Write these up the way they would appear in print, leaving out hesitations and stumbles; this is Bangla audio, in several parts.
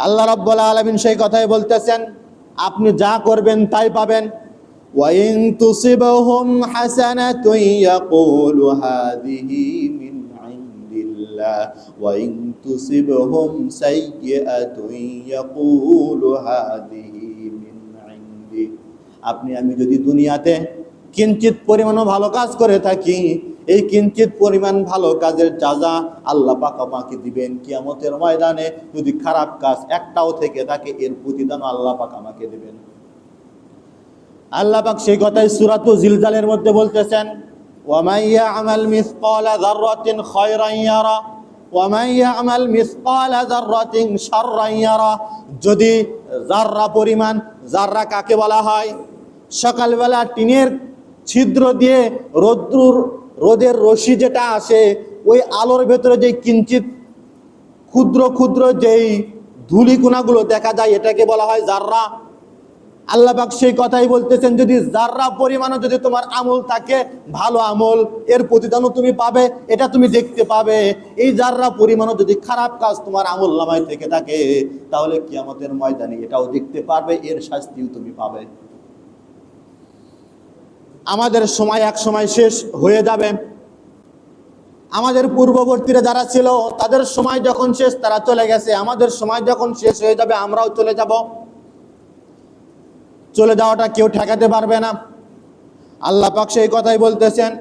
আল্লাহ রাব্বুল আলামিন সেই কথাই বলতেছেন, আপনি যা করবেন তাই পাবেন। ওয়া ইন তুসিবহুম হাসানাতুন ইয়াকুলু হাযিহি মিন ইনদিল্লাহ ওয়া ইন তুসিবহুম সাইয়্যাতুন ইয়াকুলু হাযিহি মিন ইনদি। আপনি আমি যদি দুনিয়াতে কিঞ্চিত পরিমাণও ভালো কাজ করে থাকি, এই কিঞ্চিত পরিমাণ ভালো কাজের যাজা আল্লাহ পাক আমাকে দিবেন। কিয়ামতের ময়দানে যদি খারাপ কাজ একটাও থেকে থাকে, এর প্রতিদান আল্লাহ পাক আমাকে দিবেন। আল্লাহ পাক সেই কথাই সূরাতুল জিলজালের মধ্যে বলতেছেন, ওয়া মান ইয়া'মাল মিসকালা যাররাতিন খায়রান ইয়ারা ওয়া মান ইয়া'মাল মিসকালা যাররাতিন শাররান ইয়ারা। যদি যাররা পরিমাণ, যাররা কাকে বলা হয়? সকালবেলা টিনের ছিদ্র দিয়ে রোদের রশি যেটা আসে, ওই আলোর ভেতরে যে কিঞ্চিত ক্ষুদ্র ক্ষুদ্র যেই ধূলিকণাগুলো দেখা যায়, এটাকে বলা হয় যাররা। আল্লাহ পাক সেই কথাই বলতেছেন, যদি যাররা পরিমাণও যদি তোমার আমল থাকে, ভালো আমল, এর প্রতিদানও তুমি পাবে, এটা তুমি দেখতে পাবে। এই যাররা পরিমাণও যদি খারাপ কাজ তোমার আমল নামায় থেকে থাকে, তাহলে কিয়ামতের ময়দানে এটাও দেখতে পারবে, এর শাস্তিও তুমি পাবে। আমাদের সময় এক সময় শেষ হয়ে যাবে। আমাদের পূর্ববর্তীরা যারা ছিল, তাদের সময় যখন শেষ, তারা চলে গেছে। আমাদের সময় যখন শেষ হয়ে যাবে, আমরাও চলে যাব। চলে যাওয়াটা কেউ ঠেকাতে পারবে না। আল্লাহ পাক সেই কথাই বলতেছেন,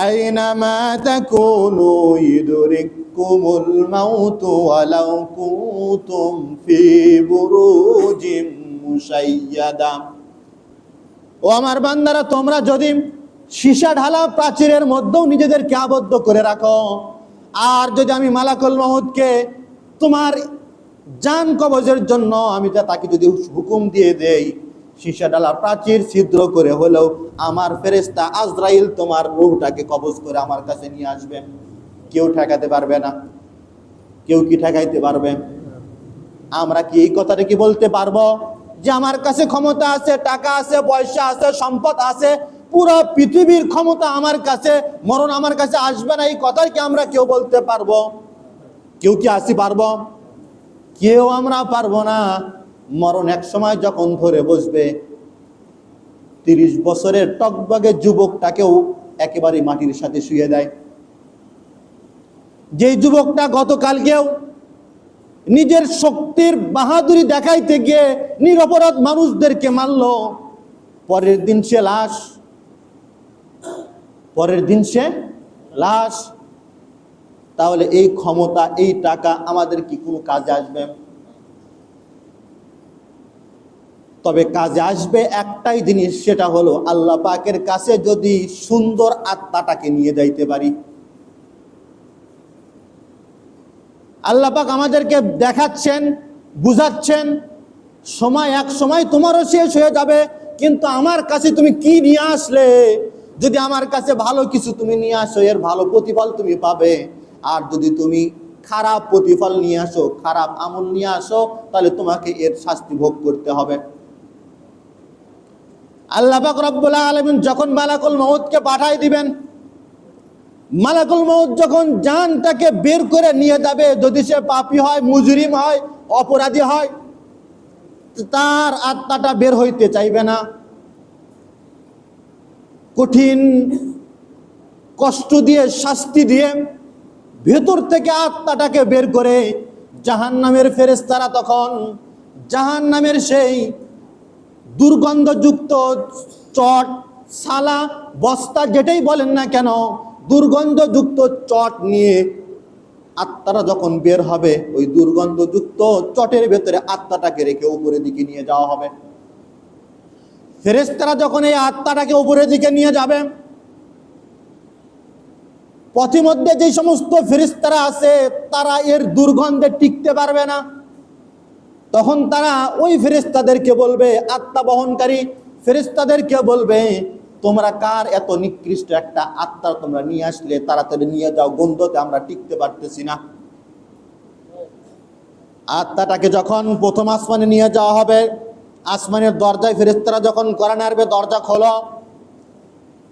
আইনামা তাকুনু ইউদরিকুমুল মাউতু ওয়ালাউ কুনতুম ফি বুরুজিম মুশাইয়াদা। ও আমার বান্দারা, তোমরা যদি সীসা ঢালা প্রাচীরের মধ্যেও নিজেদেরকে আবদ্ধ করে রাখো, আর যদি আমি মালাকুল মউতকে তোমার জান কবজের জন্য আমি তাকে যদি হুকুম দিয়ে দেই, সীসা ঢালা প্রাচীর ছিদ্র করে হলেও আমার ফেরেশতা আজরাইল তোমার রূহটাকে কবজ করে আমার কাছে নিয়ে আসবে। কেউ ঠেকাতে পারবে না। কেউ কি ঠেকাইতে পারবে? আমরা কি এই কথাটা কি বলতে পারবো যে আমার কাছে ক্ষমতা আছে, টাকা আছে, পয়সা আছে, সম্পদ আছে, পুরো পৃথিবীর ক্ষমতা আমার কাছে, মরণ আমার কাছে আসবে না? এই কথা কি আমরা কেউ বলতে পারবো? কেউ কি আসি পারবো? কেউ আমরা পারবো না। মরণ এক সময় যখন ধরে বসবে, 30 বছরের টকবগে যুবকটাকেও একেবারে মাটির সাথে শুয়ে দেয়। যেই যুবকটা গতকালকেও নিজের শক্তির বাহাদুরি দেখাইতে গিয়ে নিরপরাধ মানুষদেরকে মারলো, পরের দিন সে লাশ। পরের দিন সে লাশ। তাহলে এই ক্ষমতা, এই টাকা আমাদের কি কোনো কাজে আসবে? তবে কাজে আসবে একটাই জিনিস, সেটা হলো আল্লাহ পাকের কাছে যদি সুন্দর আত্মাটাকে নিয়ে যাইতে পারি। আল্লাহ পাক আমাদেরকে দেখাচ্ছেন, বুঝাচ্ছেন, সময় এক সময় তোমারও শেষ হয়ে যাবে, কিন্তু আমার কাছে তুমি কি নিয়ে আসলে? যদি আমার কাছে ভালো কিছু তুমি নিয়ে আসো, এর ভালো প্রতিফল তুমি পাবে। আর যদি তুমি খারাপ প্রতিফল নিয়ে আসো, খারাপ আমল নিয়ে আসো, তাহলে তোমাকে এর শাস্তি ভোগ করতে হবে। আল্লাহ পাক রব্বুল আলামিন যখন মালাকুল মউতকে পাঠাই দিবেন, মালাকুল মউত যখন জানটাকে বের করে নিয়ে যাবে, যদি সে পাপী হয়, মুজরিম হয়, অপরাধী হয়, তার আত্মাটা বের হইতে চাইবে না। কঠিন কষ্ট দিয়ে, শাস্তি দিয়ে ভেতর থেকে আত্মাটাকে বের করে জাহান্নামের ফেরেশতারা তখন জাহান্নামের সেই দুর্গন্ধযুক্ত চট, সালা, বস্তা, যেটাই বলেন না কেন, দুর্গন্ধযুক্ত চট নিয়ে আত্মারা যখন বের হবে, ওই দুর্গন্ধযুক্ত চটের ভেতরে আত্মাটাকে রেখে উপরের দিকে নিয়ে যাওয়া হবে। ফেরেশতারা যখন এই আত্মাটাকে উপরের দিকে নিয়ে যাবে, পথিমধ্যে যে সমস্ত ফেরেশতারা আছে, তারা এর দুর্গন্ধে টিকতে পারবে না। তখন তারা ওই ফেরেশতাদেরকে বলবে, আত্মা বহনকারী ফেরেশতাদেরকে বলবে, তোমরা কার এত নিকৃষ্ট একটা আত্মা তোমরা নিয়ে আসলে, তাড়াতাড়ি নিয়ে যাও, গন্ধতে আমরা টিকতে পারতেছি না। আত্মাটাকে যখন প্রথম আসমানে নিয়ে যাওয়া হবে, আসমানের দরজায় ফেরেশতারা যখন করা নাড়বে, দরজা খোলো,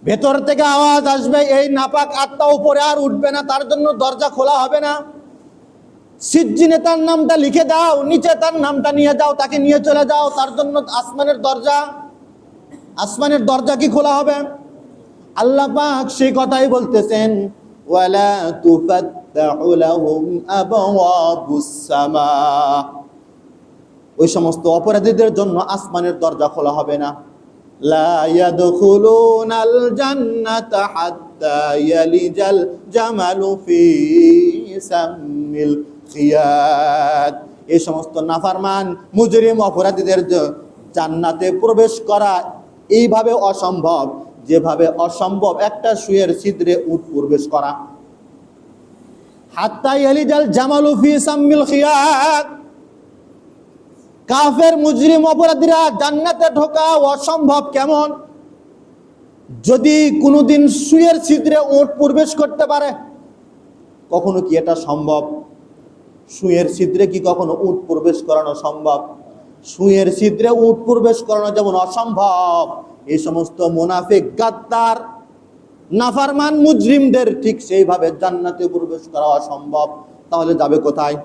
ভেতর থেকে আওয়াজ আসবে, এই নাপাক আত্মা উপরে আর উঠবে না, তার জন্য দরজা খোলা হবে না। সিজ্জিনে তার নামটা লিখে দাও, নিচে তার নামটা নিয়ে যাও, তাকে নিয়ে চলে যাও, তার জন্য আসমানের দরজা কি খোলা হবে? আল্লাহ পাক সেই কথাই বলতেছেন, ওয়ালা তুফাত্তাহু লাহুম আবওয়াবুস সামা, ওই সমস্ত অপরাধীদের জন্য আসমানের দরজা খোলা হবে না। লা ইয়াদখুলুনাল জান্নাতা হাত্তা ইয়ালিজাল জামালু ফি সামিল খিয়াত, এই সমস্ত নাফরমান মুজরিম অপরাধীদের জান্নাতে প্রবেশ করা এইভাবে অসম্ভব, যেভাবে অসম্ভব একটা সুয়ের ছিদ্রে উট প্রবেশ করা। হাত্তা ইয়ালিজাল জামালু ফি সামিল খিয়াত, কাফের মুজরিম অপরাধীরা জান্নাতে ঢোকা অসম্ভব। কেমন? যদি কোনোদিন সুয়ের ছিদ্রে উট প্রবেশ করতে পারে, কখনো কি এটা সম্ভব? সুয়ের ছিদ্রে কি কখনো উট প্রবেশ করানো সম্ভব? সুয়ের ছিদ্রে উট প্রবেশ করানো যেমন অসম্ভব, এই সমস্ত মুনাফিক গাদ্দার নাফরমান মুজরিমদের ঠিক সেইভাবে জান্নাতে প্রবেশ করা অসম্ভব। তাহলে যাবে কোথায়?